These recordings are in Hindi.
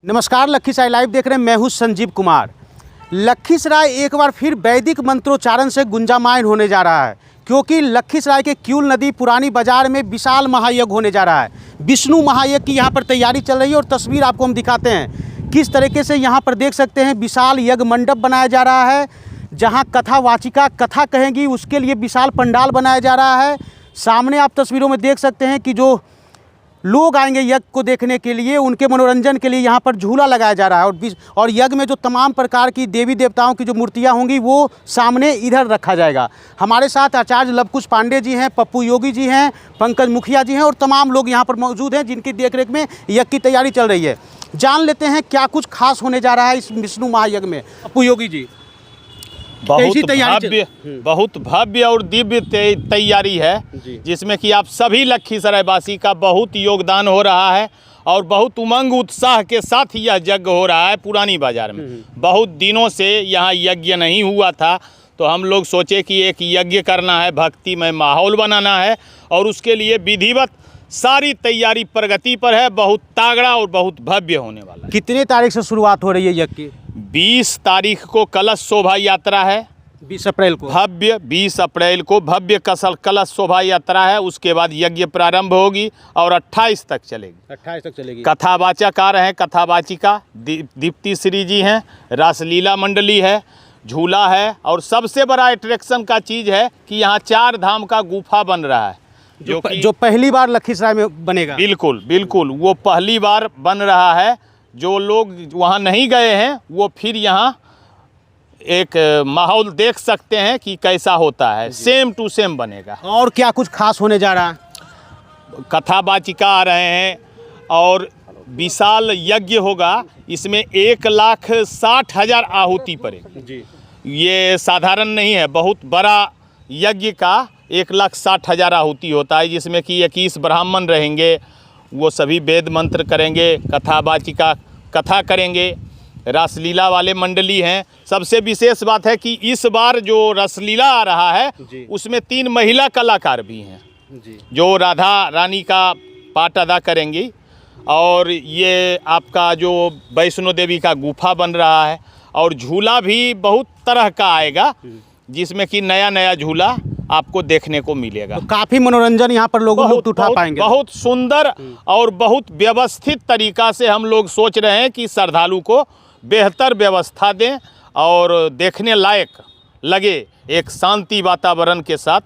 नमस्कार, लखीसराय लाइव देख रहे हैं। मैं हूं संजीव कुमार। लखीसराय एक बार फिर वैदिक मंत्रोच्चारण से गुंजामायन होने जा रहा है, क्योंकि लखीसराय के क्यूल नदी पुरानी बाजार में विशाल महायज्ञ होने जा रहा है। विष्णु महायज्ञ की यहां पर तैयारी चल रही है और तस्वीर आपको हम दिखाते हैं किस तरीके से यहां पर देख सकते हैं। विशाल यज्ञ मंडप बनाया जा रहा है, जहां कथावाचिका कथा कहेंगी, उसके लिए विशाल पंडाल बनाया जा रहा है। सामने आप तस्वीरों में देख सकते हैं कि जो लोग आएंगे यज्ञ को देखने के लिए, उनके मनोरंजन के लिए यहाँ पर झूला लगाया जा रहा है और यज्ञ में जो तमाम प्रकार की देवी देवताओं की जो मूर्तियाँ होंगी वो सामने इधर रखा जाएगा। हमारे साथ आचार्य लवकुश पांडे जी हैं, पप्पू योगी जी हैं, पंकज मुखिया जी हैं और तमाम लोग यहाँ पर मौजूद हैं जिनकी देखरेख में यज्ञ की तैयारी चल रही है। जान लेते हैं क्या कुछ खास होने जा रहा है इस विष्णु महायज्ञ में। पप्पू योगी जी, बहुत भव्य और दिव्य तैयारी है, जिसमें कि आप सभी लखीसराय वासी का बहुत योगदान हो रहा है और बहुत उमंग उत्साह के साथ यह यज्ञ हो रहा है। पुरानी बाजार में बहुत दिनों से यहाँ यज्ञ नहीं हुआ था, तो हम लोग सोचे कि एक यज्ञ करना है, भक्तिमय माहौल बनाना है और उसके लिए विधिवत सारी तैयारी प्रगति पर है। बहुत तागड़ा और बहुत भव्य होने वाला है। कितने तारीख से शुरुआत हो रही है यज्ञ की? 20 तारीख को कलश शोभा यात्रा है। 20 अप्रैल को 20 अप्रैल को भव्य कलश शोभा यात्रा है। उसके बाद यज्ञ प्रारंभ होगी और 28 तक चलेगी। 28 तक चलेगी। कथावाचक आ रहे हैं, कथावाचिका दीप्ति श्री जी हैं, रासलीला मंडली है, झूला है और सबसे बड़ा अट्रैक्शन का चीज़ है कि यहाँ 4 धाम का गुफा बन रहा है, जो पहली बार लखीसराय में बनेगा। बिल्कुल बिल्कुल, वो पहली बार बन रहा है। जो लोग वहाँ नहीं गए हैं वो फिर यहाँ एक माहौल देख सकते हैं कि कैसा होता है। सेम टू सेम बनेगा। और क्या कुछ खास होने जा रहा है? कथावाचिका आ रहे हैं और विशाल यज्ञ होगा। इसमें 1,60,000 आहुति पड़ेगी। ये साधारण नहीं है, बहुत बड़ा यज्ञ का 1,60,000 आहुति होता है, जिसमें कि 21 ब्राह्मण रहेंगे। वो सभी वेद मंत्र करेंगे, कथावाचिका कथा करेंगे, रासलीला वाले मंडली हैं। सबसे विशेष बात है कि इस बार जो रासलीला आ रहा है उसमें 3 महिला कलाकार भी हैं जो राधा रानी का पाठ अदा करेंगी। और ये आपका जो वैष्णो देवी का गुफा बन रहा है और झूला भी बहुत तरह का आएगा, जिसमें कि नया नया झूला आपको देखने को मिलेगा। तो काफ़ी मनोरंजन यहाँ पर लोग उठा पाएंगे। बहुत सुंदर और बहुत व्यवस्थित तरीक़ा से हम लोग सोच रहे हैं कि श्रद्धालु को बेहतर व्यवस्था दें और देखने लायक लगे एक शांति वातावरण के साथ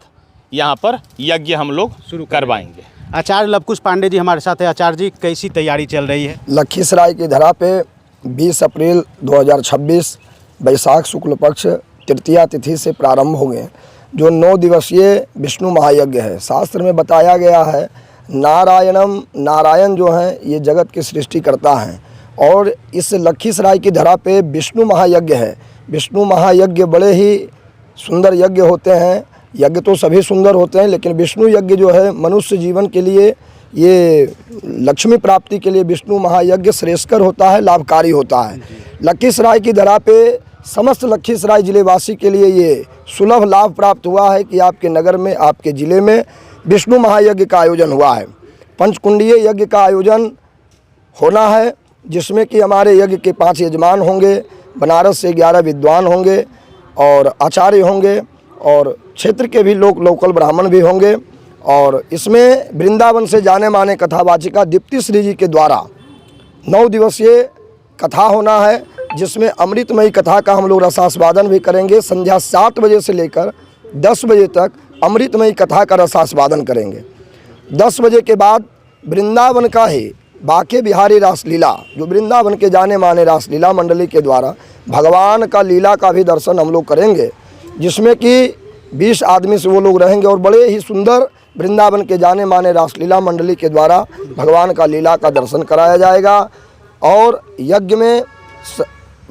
यहाँ पर यज्ञ हम लोग शुरू करवाएंगे। आचार्य लवकुश पांडे जी हमारे साथ है। आचार्य जी, कैसी तैयारी चल रही है? लखीसराय की धरा पे 20 अप्रैल 2026 वैशाख शुक्ल पक्ष तृतीया तिथि से प्रारंभ हो गए जो 9 दिवसीय विष्णु महायज्ञ है। शास्त्र में बताया गया है नारायण जो हैं ये जगत की सृष्टि करता है और इस लखीसराय की धरा पे विष्णु महायज्ञ है। विष्णु महायज्ञ बड़े ही सुंदर यज्ञ होते हैं। यज्ञ तो सभी सुंदर होते हैं, लेकिन विष्णु यज्ञ जो है मनुष्य जीवन के लिए, ये लक्ष्मी प्राप्ति के लिए विष्णु महायज्ञ श्रेष्ठकर होता है, लाभकारी होता है। लखीसराय की धरा पे समस्त लखीसराय जिलेवासी के लिए ये सुलभ लाभ प्राप्त हुआ है कि आपके नगर में, आपके ज़िले में विष्णु महायज्ञ का आयोजन हुआ है। पंचकुंडीय यज्ञ का आयोजन होना है, जिसमें कि हमारे यज्ञ के 5 यजमान होंगे, बनारस से 11 विद्वान होंगे और आचार्य होंगे और क्षेत्र के भी लोग लोकल ब्राह्मण भी होंगे। और इसमें वृंदावन से जाने माने कथावाचिका दीप्ति श्री जी के द्वारा 9 दिवसीय कथा होना है, जिसमें अमृतमयी कथा का हम लोग रसास्वादन भी करेंगे। संध्या 7 बजे से लेकर 10 बजे तक अमृतमयी कथा का रसास्वादन करेंगे। 10 बजे के बाद वृंदावन का ही बाके बिहारी रासलीला, जो वृंदावन के जाने माने रासलीला मंडली के द्वारा भगवान का लीला का भी दर्शन हम लोग करेंगे, जिसमें कि 20 आदमी से वो लोग रहेंगे और बड़े ही सुंदर वृंदावन के जाने माने रासलीला मंडली के द्वारा भगवान का लीला का दर्शन कराया जाएगा। और यज्ञ में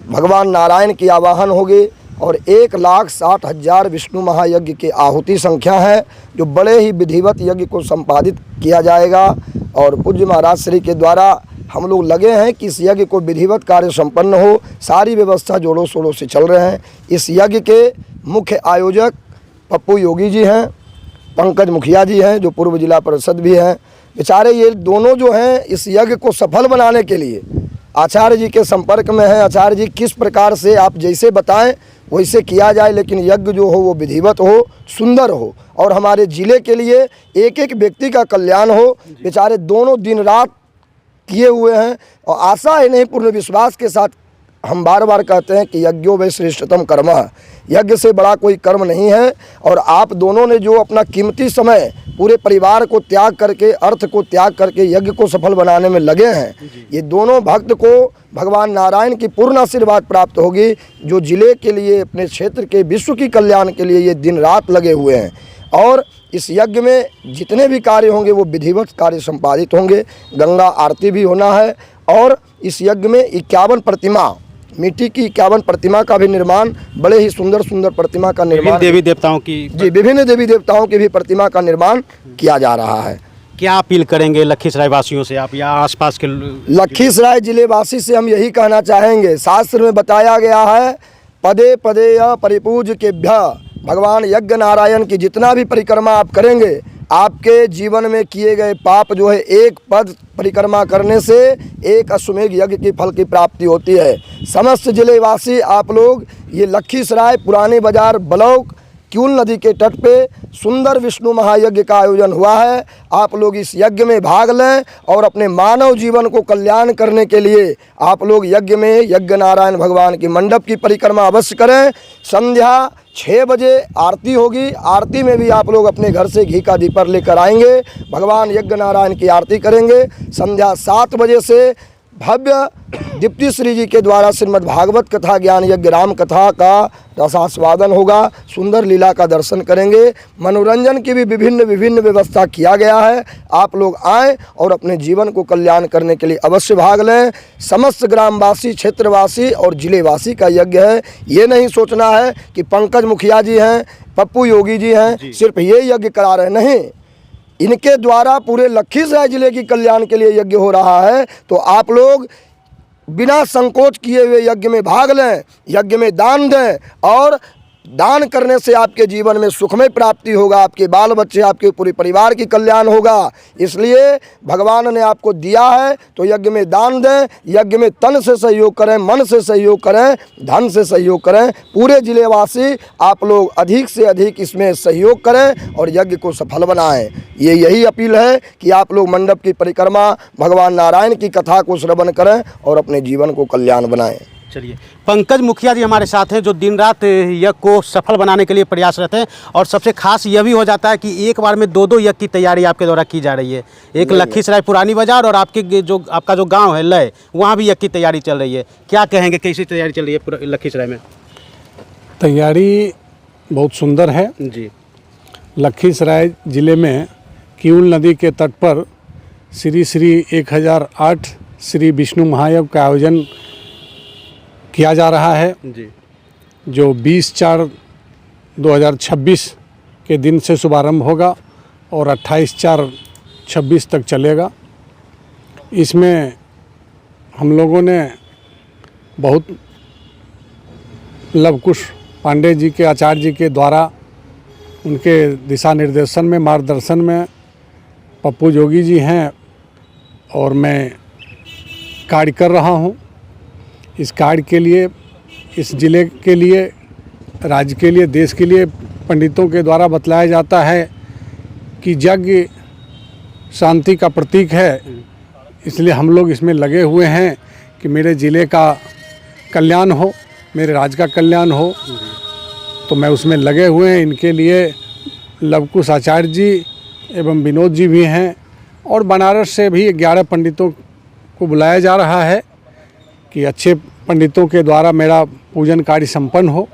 भगवान नारायण की आवाहन होगी और 1,60,000 विष्णु महायज्ञ की आहुति संख्या है, जो बड़े ही विधिवत यज्ञ को संपादित किया जाएगा। और पूज्य महाराज श्री के द्वारा हम लोग लगे हैं कि इस यज्ञ को विधिवत कार्य संपन्न हो। सारी व्यवस्था जोड़ों शोरों से चल रहे हैं। इस यज्ञ के मुख्य आयोजक पप्पू योगी जी हैं, पंकज मुखिया जी हैं जो पूर्व जिला परिषद भी हैं। बेचारे ये दोनों जो हैं इस यज्ञ को सफल बनाने के लिए आचार्य जी के संपर्क में हैं। आचार्य जी किस प्रकार से आप जैसे बताएं वैसे किया जाए, लेकिन यज्ञ जो हो वो विधिवत हो, सुंदर हो और हमारे ज़िले के लिए एक एक व्यक्ति का कल्याण हो। बेचारे दोनों दिन रात किए हुए हैं और आशा है नहीं, पूर्ण विश्वास के साथ हम बार बार कहते हैं कि यज्ञो वै श्रेष्ठतम कर्म, यज्ञ से बड़ा कोई कर्म नहीं है। और आप दोनों ने जो अपना कीमती समय पूरे परिवार को त्याग करके, अर्थ को त्याग करके यज्ञ को सफल बनाने में लगे हैं, ये दोनों भक्त को भगवान नारायण की पूर्ण आशीर्वाद प्राप्त होगी, जो जिले के लिए, अपने क्षेत्र के, विश्व की कल्याण के लिए ये दिन रात लगे हुए हैं। और इस यज्ञ में जितने भी कार्य होंगे वो विधिवत कार्य संपादित होंगे। गंगा आरती भी होना है और इस यज्ञ में 51 प्रतिमा, मिट्टी की 51 प्रतिमा का भी निर्माण, बड़े ही सुंदर सुंदर प्रतिमा का निर्माण, देवी देवताओं की, जी विभिन्न देवी देवताओं की भी प्रतिमा का निर्माण किया जा रहा है। क्या अपील करेंगे लखीसराय वासियों से आप या आसपास के लखीसराय जिले वासी से हम यही कहना चाहेंगे, शास्त्र में बताया गया है, पदे पदे परिपूज केभ्य, भगवान यज्ञ नारायण की जितना भी परिक्रमा आप करेंगे, आपके जीवन में किए गए पाप जो है, एक पद परिक्रमा करने से एक अश्वमेध यज्ञ की फल की प्राप्ति होती है। समस्त जिलेवासी आप लोग ये लखीसराय पुराने बाजार ब्लॉक क्यूल नदी के तट पे सुंदर विष्णु महायज्ञ का आयोजन हुआ है। आप लोग इस यज्ञ में भाग लें और अपने मानव जीवन को कल्याण करने के लिए आप लोग यज्ञ में यज्ञ नारायण भगवान की मंडप की परिक्रमा अवश्य करें। संध्या 6 बजे आरती होगी, आरती में भी आप लोग अपने घर से घी का दीपक लेकर आएंगे, भगवान यज्ञ नारायण की आरती करेंगे। संध्या 7 बजे से भव्य दीप्ति श्री जी के द्वारा श्रीमद् भागवत कथा, ज्ञान यज्ञ, राम कथा का रसास्वादन होगा, सुंदर लीला का दर्शन करेंगे। मनोरंजन की भी विभिन्न व्यवस्था किया गया है। आप लोग आएँ और अपने जीवन को कल्याण करने के लिए अवश्य भाग लें। समस्त ग्रामवासी, क्षेत्रवासी और जिलेवासी का यज्ञ है। ये नहीं सोचना है कि पंकज मुखिया जी हैं, पप्पू योगी जी हैं, सिर्फ ये यज्ञ करा रहे, नहीं, इनके द्वारा पूरे लखीसराय जिले की कल्याण के लिए यज्ञ हो रहा है। तो आप लोग बिना संकोच किए हुए यज्ञ में भाग लें, यज्ञ में दान दें और दान करने से आपके जीवन में सुखमय प्राप्ति होगा, आपके बाल बच्चे, आपके पूरे परिवार की कल्याण होगा। इसलिए भगवान ने आपको दिया है तो यज्ञ में दान दें, यज्ञ में तन से सहयोग करें, मन से सहयोग करें, धन से सहयोग करें। पूरे जिलेवासी आप लोग अधिक से अधिक इसमें सहयोग करें और यज्ञ को सफल बनाएं। यही अपील है कि आप लोग मंडप की परिक्रमा, भगवान नारायण की कथा को श्रवण करें और अपने जीवन को कल्याण बनाएं। चलिए, पंकज मुखिया जी हमारे साथ हैं जो दिन रात यज्ञ को सफल बनाने के लिए प्रयासरत हैं। और सबसे खास यह भी हो जाता है कि एक बार में 2 यज्ञ की तैयारी आपके द्वारा की जा रही है। एक लखीसराय पुरानी बाजार और आपका जो गांव है लय, वहाँ भी यज्ञ की तैयारी चल रही है। क्या कहेंगे, कैसी तैयारी चल रही है लखीसराय में? तैयारी बहुत सुंदर है जी। लखीसराय ज़िले में क्यूल नदी के तट पर श्री 1008 श्री विष्णु महायज्ञ का आयोजन किया जा रहा है जी, जो 20/4/2026 के दिन से शुभारंभ होगा और 28/4/26 तक चलेगा। इसमें हम लोगों ने बहुत लवकुश पांडे जी के, आचार्य जी के द्वारा, उनके दिशा निर्देशन में, मार्गदर्शन में पप्पू जोगी जी हैं और मैं कार्य कर रहा हूँ। इस कार्य के लिए, इस ज़िले के लिए, राज्य के लिए, देश के लिए पंडितों के द्वारा बतलाया जाता है कि यज्ञ शांति का प्रतीक है। इसलिए हम लोग इसमें लगे हुए हैं कि मेरे ज़िले का कल्याण हो, मेरे राज्य का कल्याण हो, तो मैं उसमें लगे हुए हैं। इनके लिए लवकुश आचार्य जी एवं विनोद जी भी हैं और बनारस से भी 11 पंडितों को बुलाया जा रहा है कि अच्छे पंडितों के द्वारा मेरा पूजन कार्य संपन्न हो।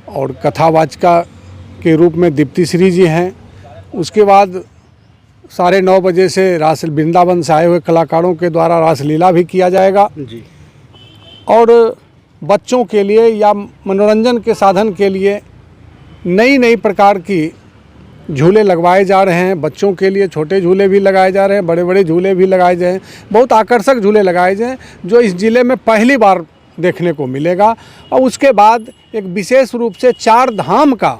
और कथावाचिका के रूप में दीप्ति श्री जी हैं। उसके बाद 9:30 बजे से रास वृंदावन से आए हुए कलाकारों के द्वारा रासलीला भी किया जाएगा जी। और बच्चों के लिए या मनोरंजन के साधन के लिए नई प्रकार की झूले लगवाए जा रहे हैं। बच्चों के लिए छोटे झूले भी लगाए जा रहे हैं, बड़े बड़े झूले भी लगाए जाए, बहुत आकर्षक झूले लगाए जाएँ जो इस ज़िले में पहली बार देखने को मिलेगा। और उसके बाद एक विशेष रूप से 4 धाम का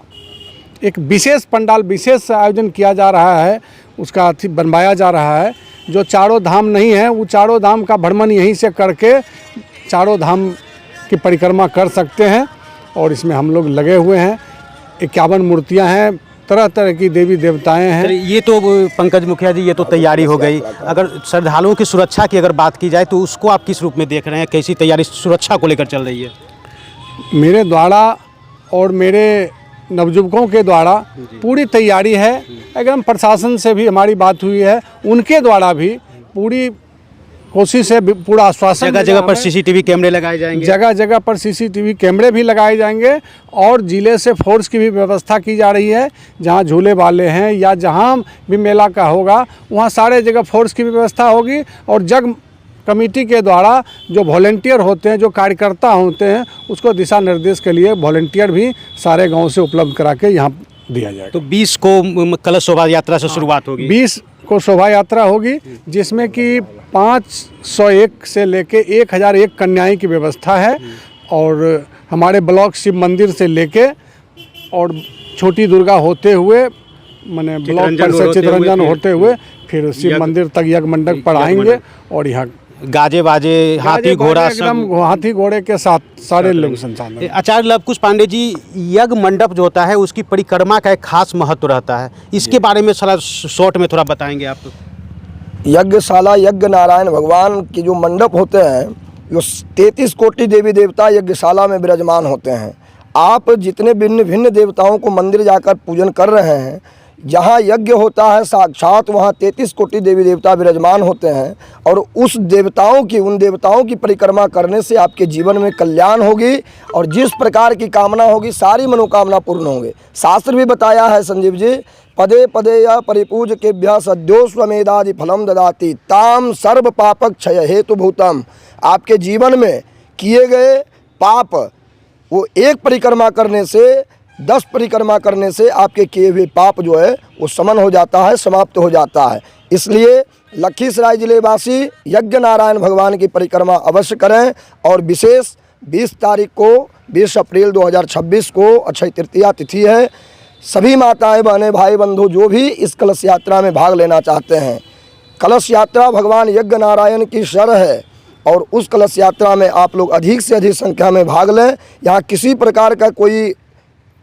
एक विशेष पंडाल, विशेष आयोजन किया जा रहा है, उसका बनवाया जा रहा है, जो चारों धाम नहीं है वो चारों धाम का भ्रमण यहीं से करके चारों धाम की परिक्रमा कर सकते हैं। और इसमें हम लोग लगे हुए हैं। 51 मूर्तियां हैं, तरह तरह की देवी देवताएं हैं। चलिए, ये तो पंकज मुखिया जी, ये तो तैयारी हो गई। अगर श्रद्धालुओं की सुरक्षा की अगर बात की जाए तो उसको आप किस रूप में देख रहे हैं, कैसी तैयारी सुरक्षा को लेकर चल रही है? मेरे द्वारा और मेरे नवयुवकों के द्वारा पूरी तैयारी है। एकदम प्रशासन से भी हमारी बात हुई है, उनके द्वारा भी पूरी कोशिश है, पूरा आश्वासन। जगह जगह पर सीसीटीवी कैमरे लगाए जाएंगे, जगह जगह पर सीसीटीवी कैमरे भी लगाए जाएंगे और जिले से फोर्स की भी व्यवस्था की जा रही है। जहां झूले वाले हैं या जहां भी मेला का होगा वहां सारे जगह फोर्स की भी व्यवस्था होगी। और जग कमेटी के द्वारा जो वॉलंटियर होते हैं, जो कार्यकर्ता होते हैं, उसको दिशा निर्देश के लिए वॉलंटियर भी सारे गाँव से उपलब्ध करा के यहाँ दिया जाएगा। तो 20 को कलश शोभा यात्रा से शुरुआत होगी। 20 को शोभा यात्रा होगी, जिसमें कि 501 से लेके 1001 कन्याएं की व्यवस्था है। और हमारे ब्लॉक शिव मंदिर से लेके और छोटी दुर्गा होते हुए, मैंने ब्लॉक पर से चितरंजन होते हुए फिर शिव मंदिर तक यज्ञ मंडप पर आएंगे। और यहाँ गाजे बाजे, हाथी घोड़ा, एकदम हाथी घोड़े के साथ सारे लोग संचालन। आचार्य लवकुश पांडे जी, यज्ञ मंडप जो होता है उसकी परिक्रमा का एक खास महत्व रहता है, इसके बारे में थोड़ा शॉर्ट में थोड़ा बताएंगे आप? यज्ञशाला, यज्ञ नारायण भगवान के जो मंडप होते हैं, जो 33 कोटि देवी देवता यज्ञशाला में विराजमान होते हैं। आप जितने भिन्न भिन्न देवताओं को मंदिर जाकर पूजन कर रहे हैं, जहाँ यज्ञ होता है साक्षात वहाँ 33 कोटि देवी देवता विराजमान होते हैं। और उस देवताओं की, उन देवताओं की परिक्रमा करने से आपके जीवन में कल्याण होगी और जिस प्रकार की कामना होगी सारी मनोकामना पूर्ण होंगे। शास्त्र भी बताया है संजीव जी, पदे पदे या परिपूज केभ्य सद्यो स्वमेधादि फलम ददाति ताम सर्व पापक क्षय हेतु भूतम। आपके जीवन में किए गए पाप वो एक परिक्रमा करने से, 10 परिक्रमा करने से आपके किए हुए पाप जो है वो समन हो जाता है, समाप्त हो जाता है। इसलिए लखीसराय जिले वासी यज्ञ नारायण भगवान की परिक्रमा अवश्य करें। और विशेष 20 तारीख को, 20 अप्रैल 2026 को अक्षय तृतीया तिथि है। सभी माताएं, बहनें, भाई बंधु जो भी इस कलश यात्रा में भाग लेना चाहते हैं, कलश यात्रा भगवान यज्ञ नारायण की शर है और उस कलश यात्रा में आप लोग अधिक से अधिक संख्या में भाग लें। यहाँ किसी प्रकार का कोई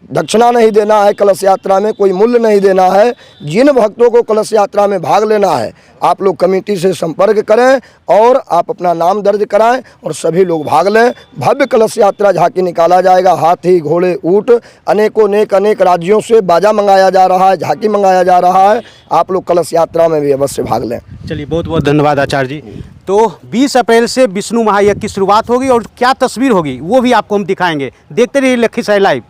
दक्षिणा नहीं देना है, कलश यात्रा में कोई मूल्य नहीं देना है। जिन भक्तों को कलश यात्रा में भाग लेना है आप लोग कमेटी से संपर्क करें और आप अपना नाम दर्ज कराएं और सभी लोग भाग लें। भव्य कलश यात्रा झांकी निकाला जाएगा, हाथी घोड़े ऊंट अनेक राज्यों से बाजा मंगाया जा रहा है, झांकी मंगाया जा रहा है। आप लोग कलश यात्रा में भी अवश्य भाग लें। चलिए, बहुत बहुत धन्यवाद आचार्य जी। तो 20 अप्रैल से विष्णु महायज्ञ की शुरुआत होगी और क्या तस्वीर होगी वो भी आपको हम दिखाएंगे। देखते रहिए लखीसराय लाइव।